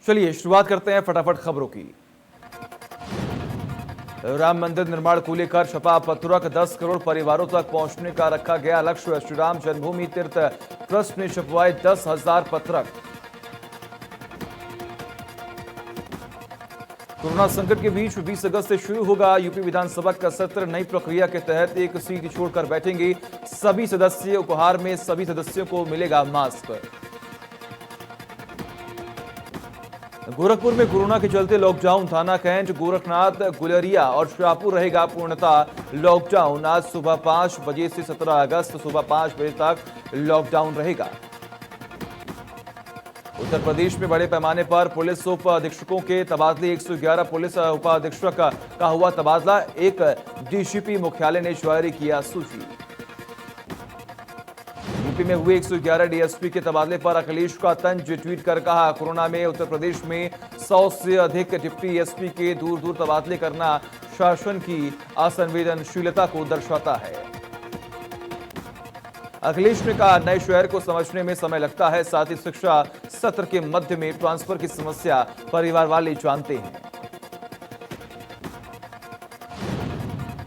चलिए शुरुआत करते हैं फटाफट खबरों की। राम मंदिर निर्माण को लेकर छपा पत्रक 10 करोड़ परिवारों तक पहुंचने का रखा गया लक्ष्य। श्री राम जन्मभूमि तीर्थ ट्रस्ट ने छपवाए 10,000 पत्रक। कोरोना संकट के बीच 20 अगस्त से शुरू होगा यूपी विधानसभा का सत्र। नई प्रक्रिया के तहत एक सीट छोड़कर बैठेंगे सभी सदस्य। उपहार में सभी सदस्यों को मिलेगा मास्क। गोरखपुर में कोरोना के चलते लॉकडाउन। थाना कैंट, गोरखनाथ, गुलेरिया और शाहपुर रहेगा पूर्णतः लॉकडाउन। आज सुबह 5 बजे से 17 अगस्त सुबह 5 बजे तक लॉकडाउन रहेगा। उत्तर प्रदेश में बड़े पैमाने पर पुलिस उप अधीक्षकों के तबादले। 111 पुलिस उपाधीक्षक का हुआ तबादला। एक डीसीपी मुख्यालय ने जारी किया सूची। यूपी में हुए 111 डीएसपी के तबादले पर अखिलेश का तंज। ट्वीट कर कहा, कोरोना में उत्तर प्रदेश में 100 से अधिक डिप्टी एसपी के दूर दूर तबादले करना शासन की असंवेदनशीलता को दर्शाता है। अखिलेश ने कहा, नए शहर को समझने में समय लगता है, साथ ही शिक्षा सत्र के मध्य में ट्रांसफर की समस्या परिवार वाले जानते हैं।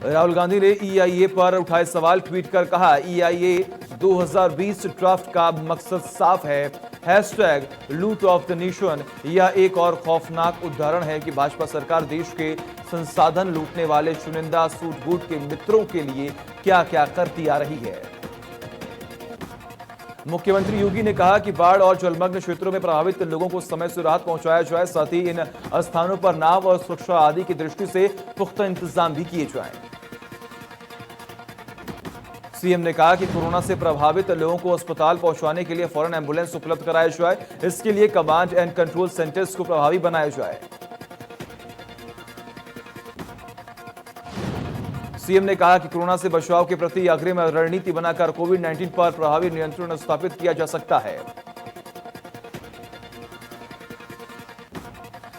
राहुल गांधी ने ईआईए पर उठाए सवाल। ट्वीट कर कहा, ईआईए 2020 ड्राफ्ट का मकसद साफ है। हैशटैग लूट ऑफ द नेशन। यह एक और खौफनाक उदाहरण है कि भाजपा सरकार देश के संसाधन लूटने वाले चुनिंदा सूट-बूट के मित्रों के लिए क्या क्या करती आ रही है। मुख्यमंत्री योगी ने कहा कि बाढ़ और जलमग्न क्षेत्रों में प्रभावित लोगों को समय से राहत पहुंचाया जाए, साथ ही इन स्थानों पर नाव और सुरक्षा आदि की दृष्टि से पुख्ता इंतजाम भी किए जाएं। सीएम ने कहा कि कोरोना से प्रभावित लोगों को अस्पताल पहुंचाने के लिए फौरन एम्बुलेंस उपलब्ध कराया जाए। इसके लिए कमांड एंड कंट्रोल सेंटर्स को प्रभावी बनाया जाए। सीएम ने कहा कि कोरोना से बचाव के प्रति अग्रिम रणनीति बनाकर कोविड-19 पर प्रभावी नियंत्रण स्थापित किया जा सकता है।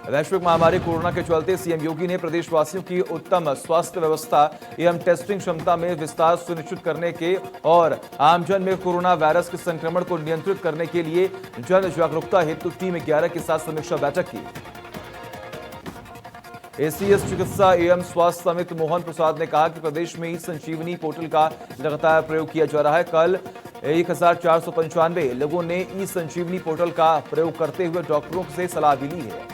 वैश्विक महामारी कोरोना के चलते सीएम योगी ने प्रदेशवासियों की उत्तम स्वास्थ्य व्यवस्था एवं टेस्टिंग क्षमता में विस्तार सुनिश्चित करने के और आमजन में कोरोना वायरस के संक्रमण को नियंत्रित करने के लिए जन जागरूकता हेतु टीम 11 के साथ समीक्षा बैठक की। एसीएस चिकित्सा एवं स्वास्थ्य समिति मोहन प्रसाद ने कहा कि प्रदेश में ई संजीवनी पोर्टल का लगातार प्रयोग किया जा रहा है। कल 1495 लोगों ने ई संजीवनी पोर्टल का प्रयोग करते हुए डॉक्टरों से सलाह भी ली है।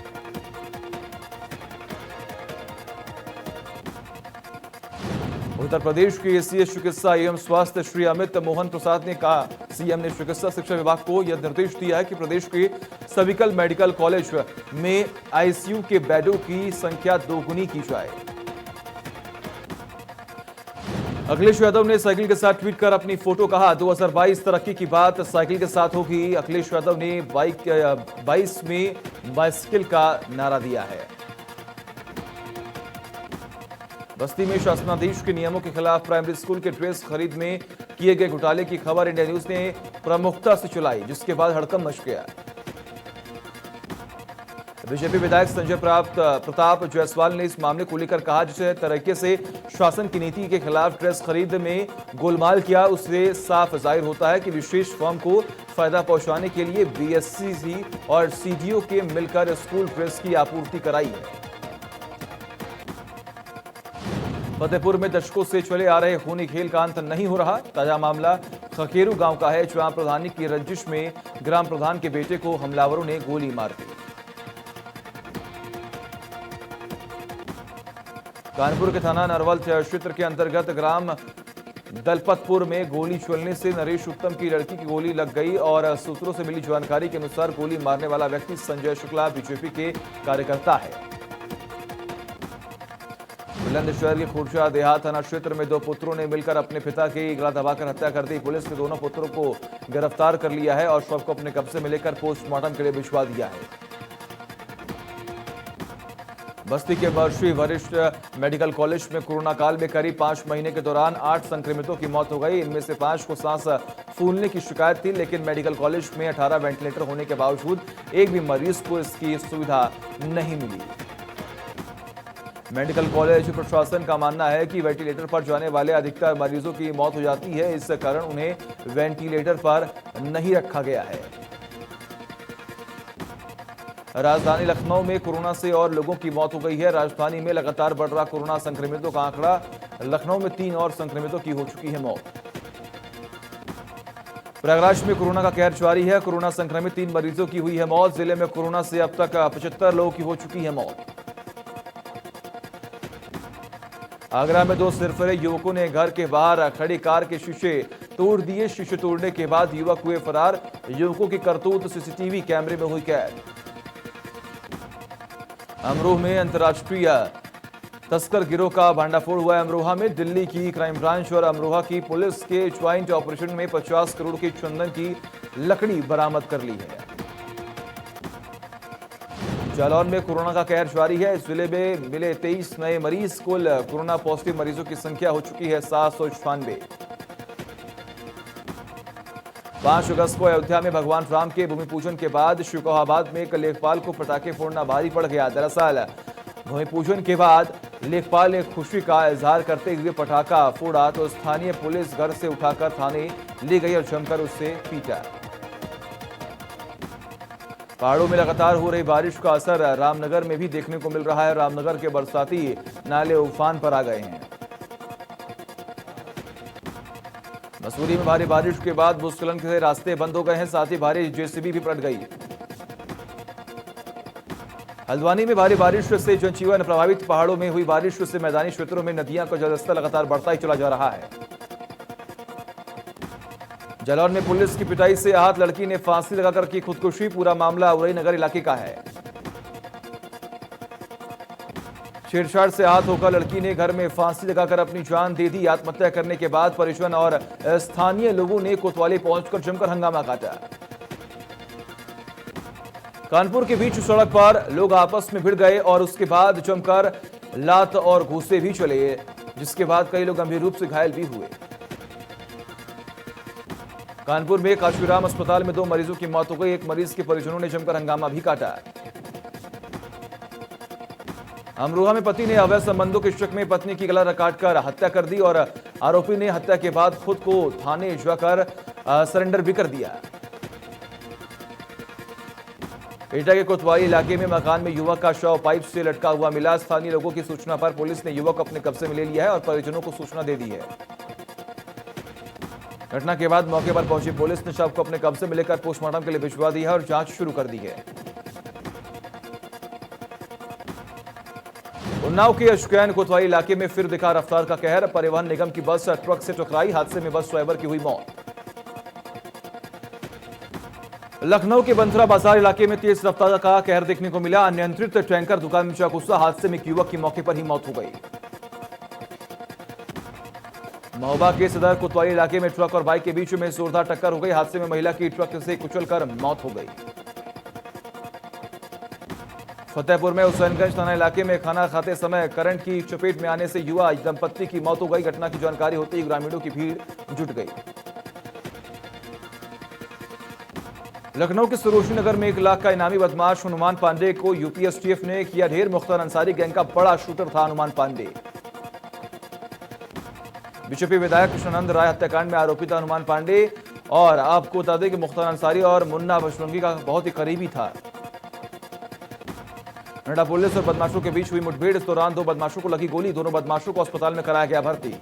उत्तर प्रदेश के एसीएस चिकित्सा एवं स्वास्थ्य श्री अमित मोहन प्रसाद ने कहा, सीएम ने चिकित्सा शिक्षा विभाग को यह निर्देश दिया है कि प्रदेश के सभी मेडिकल कॉलेज में आईसीयू के बेडों की संख्या दोगुनी की जाए। अखिलेश यादव ने साइकिल के साथ ट्वीट कर अपनी फोटो कहा, 2022 तरक्की की बात साइकिल के साथ होगी। अखिलेश यादव ने 22 में बाइसिकल का नारा दिया है। बस्ती में शासनाधीश के नियमों के खिलाफ प्राइमरी स्कूल के ड्रेस खरीद में किए गए घोटाले की खबर इंडिया न्यूज ने प्रमुखता से चलाई, जिसके बाद हड़कंप मच गया। बीजेपी विधायक संजय प्रताप जायसवाल ने इस मामले को लेकर कहा, जिस तरीके से शासन की नीति के खिलाफ ड्रेस खरीद में गोलमाल किया, उससे साफ जाहिर होता है कि विशेष फर्म को फायदा पहुंचाने के लिए बीएससी और सीडीओ के मिलकर स्कूल ड्रेस की आपूर्ति कराई है। फतेहपुर में दशकों से चले आ रहे खूनी खेल का अंत नहीं हो रहा। ताजा मामला खकेरू गांव का है, जहां प्रधानी की रंजिश में ग्राम प्रधान के बेटे को हमलावरों ने गोली मार दी। कानपुर के थाना नरवल क्षेत्र के अंतर्गत ग्राम दलपतपुर में गोली चलने से नरेश उत्तम की लड़की की गोली लग गई और सूत्रों से मिली जानकारी के अनुसार गोली मारने वाला व्यक्ति संजय शुक्ला बीजेपी के कार्यकर्ता है। बुलंदशहर के खुर्जा देहात थाना क्षेत्र में दो पुत्रों ने मिलकर अपने पिता की गला दबाकर हत्या कर दी। पुलिस ने दोनों पुत्रों को गिरफ्तार कर लिया है और शव को अपने कब्जे में लेकर पोस्टमार्टम के लिए भिजवा दिया है। बस्ती के महर्षि वरिष्ठ मेडिकल कॉलेज में कोरोना काल में करीब 5 महीने के दौरान 8 संक्रमितों की मौत हो गई। इनमें से 5 को सांस फूलने की शिकायत थी, लेकिन मेडिकल कॉलेज में 18 वेंटिलेटर होने के बावजूद एक भी मरीज को इसकी सुविधा नहीं मिली। मेडिकल कॉलेज प्रशासन का मानना है कि वेंटिलेटर पर जाने वाले अधिकतर मरीजों की मौत हो जाती है, इस कारण उन्हें वेंटिलेटर पर नहीं रखा गया है। राजधानी लखनऊ में कोरोना से और लोगों की मौत हो गई है। राजधानी में लगातार बढ़ रहा कोरोना संक्रमितों का आंकड़ा। लखनऊ में 3 और संक्रमितों की हो चुकी है मौत। प्रयागराज में कोरोना का कहर जारी है। कोरोना संक्रमित 3 मरीजों की हुई है मौत। जिले में कोरोना से अब तक 75 लोगों की हो चुकी है मौत। आगरा में 2 सिरफिरे युवकों ने घर के बाहर खड़ी कार के शीशे तोड़ दिए। शीशे तोड़ने के बाद युवक हुए फरार। युवकों की करतूत सीसीटीवी कैमरे में हुई कैद। अमरोहा में अंतर्राष्ट्रीय तस्कर गिरोह का भांडाफोड़ हुआ है। अमरोहा में दिल्ली की क्राइम ब्रांच और अमरोहा की पुलिस के ज्वाइंट ऑपरेशन में 50 करोड़ की चंदन की लकड़ी बरामद कर ली है। जालौन में कोरोना का कहर जारी है। जिले में मिले 23 नए मरीज। कुल कोरोना पॉजिटिव मरीजों की संख्या हो चुकी है 796। 5 अगस्त को अयोध्या में भगवान राम के भूमि पूजन के बाद शिकोहाबाद में एक लेखपाल को पटाखे फोड़ना भारी पड़ गया। दरअसल भूमि पूजन के बाद लेखपाल ने खुशी का इजहार करते हुए पटाखा फोड़ा तो स्थानीय पुलिस घर से उठाकर थाने ले गई और जमकर उससे पीटा। पहाड़ों में लगातार हो रही बारिश का असर रामनगर में भी देखने को मिल रहा है। रामनगर के बरसाती नाले उफान पर आ गए हैं। मसूरी में भारी बारिश के बाद भूस्खलन से रास्ते बंद हो गए हैं। साथ ही भारी जेसीबी भी पलट गई। हल्द्वानी में भारी बारिश से जनजीवन प्रभावित। पहाड़ों में हुई बारिश से मैदानी क्षेत्रों में नदियां का जलस्तर लगातार बढ़ता ही चला जा रहा है। जालौन में पुलिस की पिटाई से आहत लड़की ने फांसी लगाकर की खुदकुशी। पूरा मामला उरई नगर इलाके का है। छेड़छाड़ से आहत होकर लड़की ने घर में फांसी लगाकर अपनी जान दे दी। आत्महत्या करने के बाद परिजन और स्थानीय लोगों ने कोतवाली पहुंचकर जमकर हंगामा काटा। कानपुर के बीच सड़क पर लोग आपस में भिड़ गए और उसके बाद जमकर लात और घूंसे भी चले, जिसके बाद कई लोग गंभीर रूप से घायल भी हुए। कानपुर में काशीराम अस्पताल में 2 मरीजों की मौत हो गई। एक मरीज के परिजनों ने जमकर हंगामा भी काटा। अमरोहा में पति ने अवैध संबंधों के शक में पत्नी की गला काटकर हत्या कर दी और आरोपी ने हत्या के बाद खुद को थाने जाकर सरेंडर भी कर दिया। एटा के कोतवाली इलाके में मकान में युवक का शव पाइप से लटका हुआ मिला। स्थानीय लोगों की सूचना पर पुलिस ने युवक अपने कब्जे में ले लिया है और परिजनों को सूचना दे दी है। घटना के बाद मौके पर पहुंची पुलिस ने शव को अपने कब्जे में लेकर पोस्टमार्टम के लिए भिजवा दिया है और जांच शुरू कर दी है। उन्नाव के अशकैन कोतवाली इलाके में फिर दिखा रफ्तार का कहर। परिवहन निगम की बस ट्रक से टकराई। हादसे में बस ड्राइवर की हुई मौत। लखनऊ के बंथरा बाजार इलाके में तेज रफ्तार का कहर देखने को मिला। अनियंत्रित टैंकर दुकान में जा घुसा। हादसे में एक युवक की मौके पर ही मौत हो गई। महोबा के सदर कोतवाली इलाके में ट्रक और बाइक के बीच में जोरदार टक्कर हो गई। हादसे में महिला की ट्रक से कुचलकर मौत हो गई। फतेहपुर में हुसैनगंज थाना इलाके में खाना खाते समय करंट की चपेट में आने से युवा दंपत्ति की मौत हो गई। घटना की जानकारी होते ही ग्रामीणों की भीड़ जुट गई। लखनऊ के सरोजनी नगर में 1 लाख का इनामी बदमाश हनुमान पांडे को यूपीएसटीएफ ने किया ढेर। मुख्तार अंसारी गैंग का बड़ा शूटर था हनुमान पांडे। बीजेपी विधायक कृष्णानंद राय हत्याकांड में आरोपी था हनुमान पांडे और आपको बता दें कि मुख्तार अंसारी और मुन्ना बजरंगी का बहुत ही करीबी था। नोएडा पुलिस और बदमाशों के बीच हुई मुठभेड़। इस दौरान 2 बदमाशों को लगी गोली। दोनों बदमाशों को अस्पताल में कराया गया भर्ती।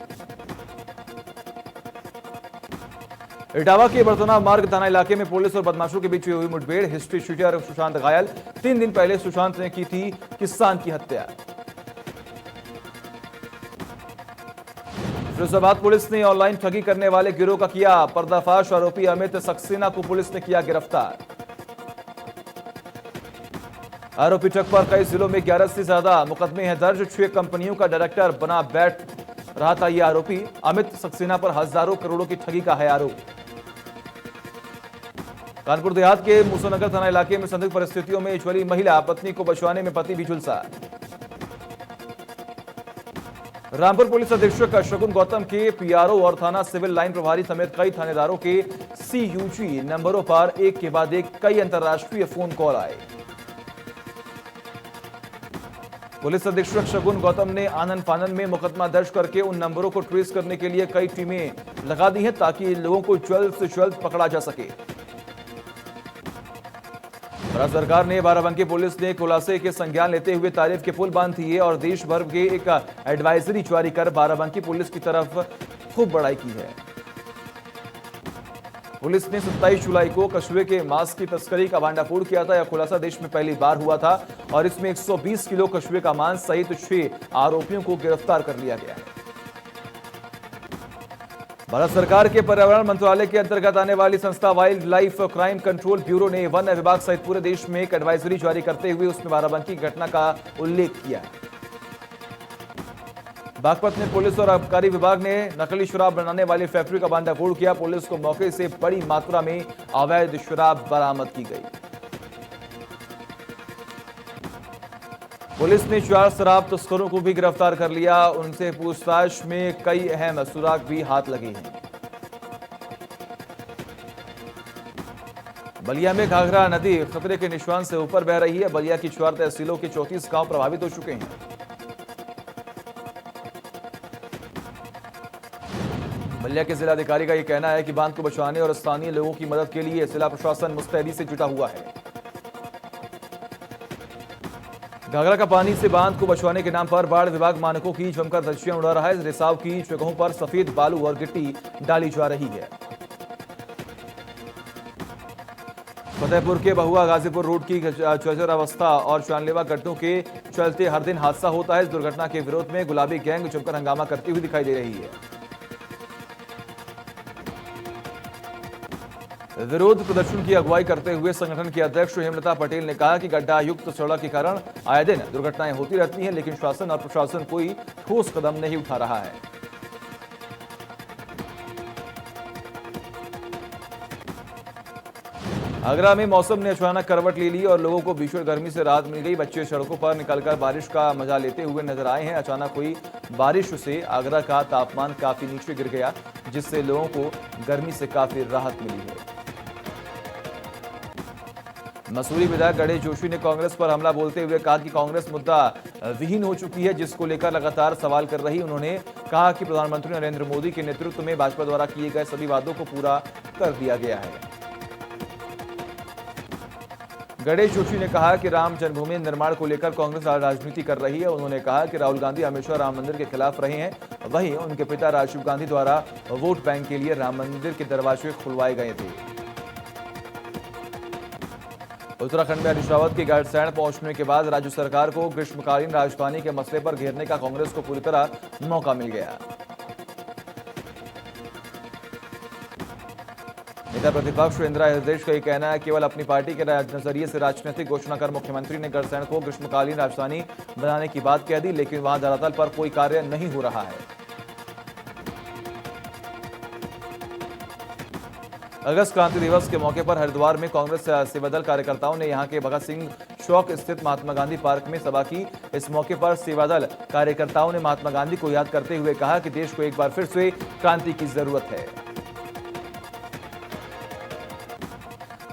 इटावा के बरतौना मार्ग थाना इलाके में पुलिस और बदमाशों के बीच हुई मुठभेड़। हिस्ट्री शीटर सुशांत घायल। 3 दिन पहले सुशांत ने की थी किसान की हत्या। फिरोजाबाद पुलिस ने ऑनलाइन ठगी करने वाले गिरोह का किया पर्दाफाश। आरोपी अमित सक्सेना को पुलिस ने किया गिरफ्तार। आरोपी ट्रक पर कई जिलों में 11 से ज्यादा मुकदमे हैं दर्ज। 6 कंपनियों का डायरेक्टर बना बैठ रहा था यह आरोपी। अमित सक्सेना पर हजारों करोड़ों की ठगी का है आरोप। कानपुर देहात के मूसनगर थाना इलाके में संदिग्ध परिस्थितियों में ज्वली महिला। पत्नी को बचवाने में पति भी झुलसा। रामपुर पुलिस अधीक्षक शगुन गौतम के पीआरओ और थाना सिविल लाइन प्रभारी समेत कई थानेदारों के सीयूजी नंबरों पर एक के बाद एक कई अंतर्राष्ट्रीय फोन कॉल आए। पुलिस अधीक्षक शगुन गौतम ने आनन फानन में मुकदमा दर्ज करके उन नंबरों को ट्रेस करने के लिए कई टीमें लगा दी हैं ताकि इन लोगों को जल्द से जल्द पकड़ा जा सके। भारत सरकार ने बाराबंकी पुलिस ने खुलासे के संज्ञान लेते हुए तारीफ के पुल बांध दिए और देश भर के एक एडवाइजरी जारी कर बाराबंकी पुलिस की तरफ खूब बड़ाई की है। पुलिस ने 27 जुलाई को कछुए के मांस की तस्करी का भांडाफोड़ किया था। यह खुलासा देश में पहली बार हुआ था और इसमें 120 किलो कछुए का मांस सहित 6 आरोपियों को गिरफ्तार कर लिया गया है। भारत सरकार के पर्यावरण मंत्रालय के अंतर्गत आने वाली संस्था wild life crime control bureau ने वन विभाग सहित पूरे देश में एक एडवाइजरी जारी करते हुए उसमें बाराबंकी की घटना का उल्लेख किया है। बागपत में पुलिस और आबकारी विभाग ने नकली शराब बनाने वाली फैक्ट्री का भांडाफोड़ किया। पुलिस को मौके से बड़ी मात्रा में अवैध शराब बरामद की गई। पुलिस ने 4 शराब तस्करों को भी गिरफ्तार कर लिया। उनसे पूछताछ में कई अहम सुराग भी हाथ लगे हैं। बलिया में घाघरा नदी खतरे के निशान से ऊपर बह रही है। बलिया की 4 तहसीलों के 34 गांव प्रभावित हो चुके हैं। बलिया के जिलाधिकारी का यह कहना है कि बांध को बचाने और स्थानीय लोगों की मदद के लिए जिला प्रशासन मुस्तैदी से जुटा हुआ है। घाघरा का पानी से बांध को बचवाने के नाम पर बाढ़ विभाग मानकों की जमकर धज्जियां उड़ा रहा है। रिसाव की जगहों पर सफेद बालू और गिट्टी डाली जा रही है। फतेहपुर के बहुआ गाजीपुर रोड की जर्जर अवस्था और जानलेवा गड्ढों के चलते हर दिन हादसा होता है। इस दुर्घटना के विरोध में गुलाबी गैंग जमकर हंगामा करती हुई दिखाई दे रही है। विरोध प्रदर्शन की अगुवाई करते हुए संगठन की अध्यक्ष हेमलता पटेल ने कहा कि गड्ढा युक्त सड़क के कारण आए दिन दुर्घटनाएं होती रहती हैं, लेकिन शासन और प्रशासन कोई ठोस कदम नहीं उठा रहा है। आगरा में मौसम ने अचानक करवट ले ली और लोगों को भीषण गर्मी से राहत मिल गई। बच्चे सड़कों पर निकलकर बारिश का मजा लेते हुए नजर आए हैं। अचानक हुई बारिश से आगरा का तापमान काफी नीचे गिर गया, जिससे लोगों को गर्मी से काफी राहत मिली है। मसूरी विधायक गणेश जोशी ने कांग्रेस पर हमला बोलते हुए कहा कि कांग्रेस मुद्दा विहीन हो चुकी है, जिसको लेकर लगातार सवाल कर रही। उन्होंने कहा कि प्रधानमंत्री नरेंद्र मोदी के नेतृत्व में भाजपा द्वारा किए गए सभी वादों को पूरा कर दिया गया है। गणेश जोशी ने कहा कि राम जन्मभूमि निर्माण को लेकर कांग्रेस राजनीति कर रही है। उन्होंने कहा कि राहुल गांधी हमेशा राम मंदिर के खिलाफ रहे हैं। वहीं उनके पिता राजीव गांधी द्वारा वोट बैंक के लिए राम मंदिर के दरवाजे खुलवाए गए थे। उत्तराखंड में हरीश रावत के गैरसैंण पहुंचने के बाद राज्य सरकार को ग्रीष्मकालीन राजधानी के मसले पर घेरने का कांग्रेस को पूरी तरह मौका मिल गया। नेता प्रतिपक्ष इंदिरा हृदयेश का यह कहना है केवल अपनी पार्टी के नजरिए से राजनीतिक घोषणा कर मुख्यमंत्री ने गैरसैंण को ग्रीष्मकालीन राजधानी बनाने की बात कह दी, लेकिन वहां धरातल पर कोई कार्य नहीं हो रहा है। अगस्त क्रांति दिवस के मौके पर हरिद्वार में कांग्रेस सेवादल कार्यकर्ताओं ने यहां के भगत सिंह चौक स्थित महात्मा गांधी पार्क में सभा की। इस मौके पर सेवादल कार्यकर्ताओं ने महात्मा गांधी को याद करते हुए कहा कि देश को एक बार फिर से क्रांति की जरूरत है।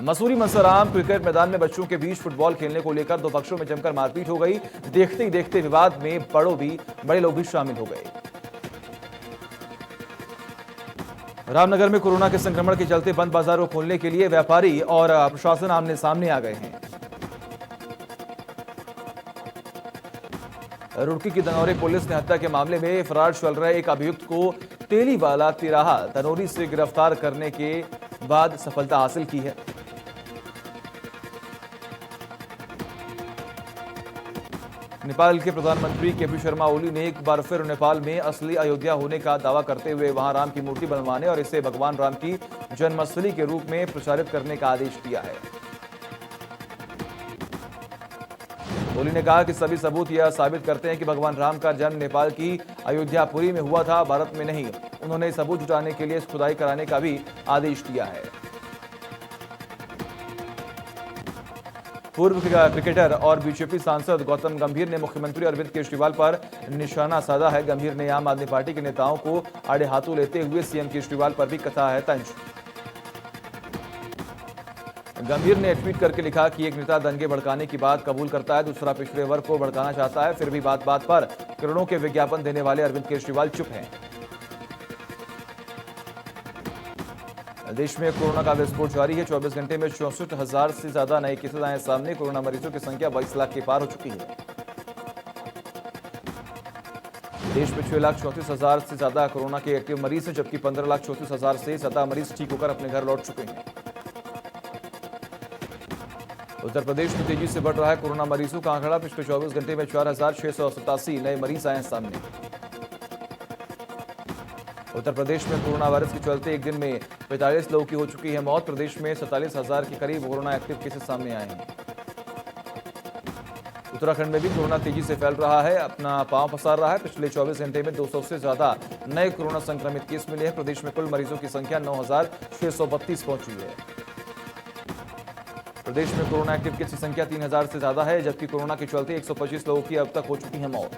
मसूरी मंसाराम क्रिकेट मैदान में बच्चों के बीच फुटबॉल खेलने को लेकर दो पक्षों में जमकर मारपीट हो गई। देखते ही देखते विवाद में बड़े लोग भी शामिल हो गए। रामनगर में कोरोना के संक्रमण के चलते बंद बाजारों को खोलने के लिए व्यापारी और प्रशासन आमने सामने आ गए हैं। रुड़की की दनौरी पुलिस ने हत्या के मामले में फरार चल रहे एक अभियुक्त को तेलीवाला तिराहा दनौरी से गिरफ्तार करने के बाद सफलता हासिल की है। नेपाल के प्रधानमंत्री केपी शर्मा ओली ने एक बार फिर नेपाल में असली अयोध्या होने का दावा करते हुए वहां राम की मूर्ति बनवाने और इसे भगवान राम की जन्मस्थली के रूप में प्रचारित करने का आदेश दिया है। ओली ने कहा कि सभी सबूत यह साबित करते हैं कि भगवान राम का जन्म नेपाल की अयोध्यापुरी में हुआ था, भारत में नहीं। उन्होंने सबूत जुटाने के लिए खुदाई कराने का भी आदेश दिया है। पूर्व क्रिकेटर और बीजेपी सांसद गौतम गंभीर ने मुख्यमंत्री अरविंद केजरीवाल पर निशाना साधा है। गंभीर ने आम आदमी पार्टी के नेताओं को आड़े हाथों लेते हुए सीएम केजरीवाल पर भी कसा है तंज। गंभीर ने ट्वीट करके लिखा कि एक नेता दंगे भड़काने की बात कबूल करता है, दूसरा पिछड़े वर्ग को भड़काना चाहता है, फिर भी बात बात पर करोड़ों के विज्ञापन देने वाले अरविंद केजरीवाल चुप हैं। देश में कोरोना का विस्फोट जारी है। 24 घंटे में 64,000 से ज्यादा नए केसेस आए सामने। कोरोना मरीजों की संख्या 22 लाख के पार हो चुकी है। देश में 6,34,000 से ज्यादा कोरोना के एक्टिव मरीज हैं, जबकि 15,34,000 से ज्यादा मरीज ठीक होकर अपने घर लौट चुके हैं। उत्तर प्रदेश में तेजी से बढ़ रहा है कोरोना मरीजों का आंकड़ा। पिछले 24 घंटे में 4,687 नए मरीज आए हैं सामने। उत्तर प्रदेश में कोरोना वायरस के चलते एक दिन में 45 लोगों की हो चुकी है मौत। प्रदेश में 47,000 के करीब कोरोना एक्टिव केसेस सामने आए हैं। उत्तराखंड में भी कोरोना तेजी से फैल रहा है, अपना पांव पसार रहा है। पिछले 24 घंटे में 200 से ज्यादा नए कोरोना संक्रमित केस मिले हैं। प्रदेश में कुल मरीजों की संख्या 9,632 पहुंची है। प्रदेश में कोरोना एक्टिव केस की संख्या 3,000 से ज्यादा है, जबकि कोरोना के चलते 125 लोगों की अब तक हो चुकी है मौत।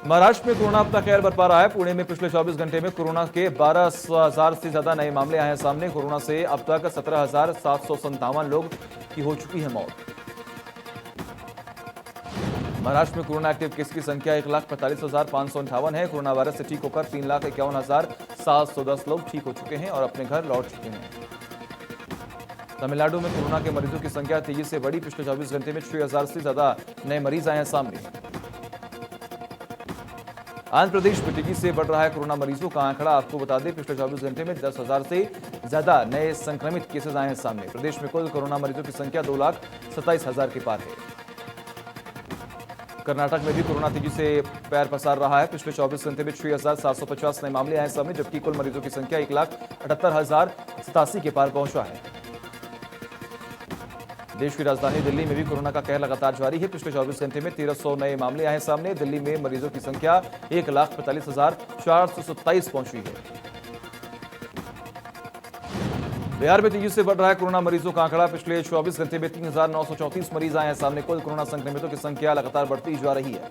महाराष्ट्र में कोरोना अपना कहर बरपा रहा है। पुणे में पिछले 24 घंटे में कोरोना के 12,000 से ज्यादा नए मामले आए हैं सामने। कोरोना से अब तक 17,757 लोग की हो चुकी है मौत। महाराष्ट्र में कोरोना एक्टिव केस की संख्या 1,45,558 है। कोरोना वायरस से ठीक होकर 3,51,710 लोग ठीक हो चुके हैं और अपने घर लौट चुके हैं। तमिलनाडु में कोरोना के मरीजों की संख्या तेजी से बढ़ी। पिछले 24 घंटे में 6,000 से ज्यादा नए मरीज आए हैं सामने। आंध्र प्रदेश में तेजी से बढ़ रहा है कोरोना मरीजों का आंकड़ा। आपको बता दें, पिछले 24 घंटे में 10,000 से ज्यादा नए संक्रमित केसेस आए हैं सामने। प्रदेश में कुल कोरोना मरीजों की संख्या 2,27,000 के पार है। कर्नाटक में भी कोरोना तेजी से पैर पसार रहा है। पिछले 24 घंटे में 6,750 नए मामले आए सामने, जबकि कुल मरीजों की संख्या 1,78,087 के पार पहुंचा है। देश की राजधानी दिल्ली में भी कोरोना का कहर लगातार जारी है। पिछले 24 घंटे में 1,300 नए मामले आए सामने। दिल्ली में मरीजों की संख्या 1,45,427 पहुंची है। बिहार में तेजी से बढ़ रहा है कोरोना मरीजों का आंकड़ा। पिछले 24 घंटे में 3,934 मरीज आए हैं सामने। कुल कोरोना संक्रमितों की संख्या लगातार बढ़ती जा रही है।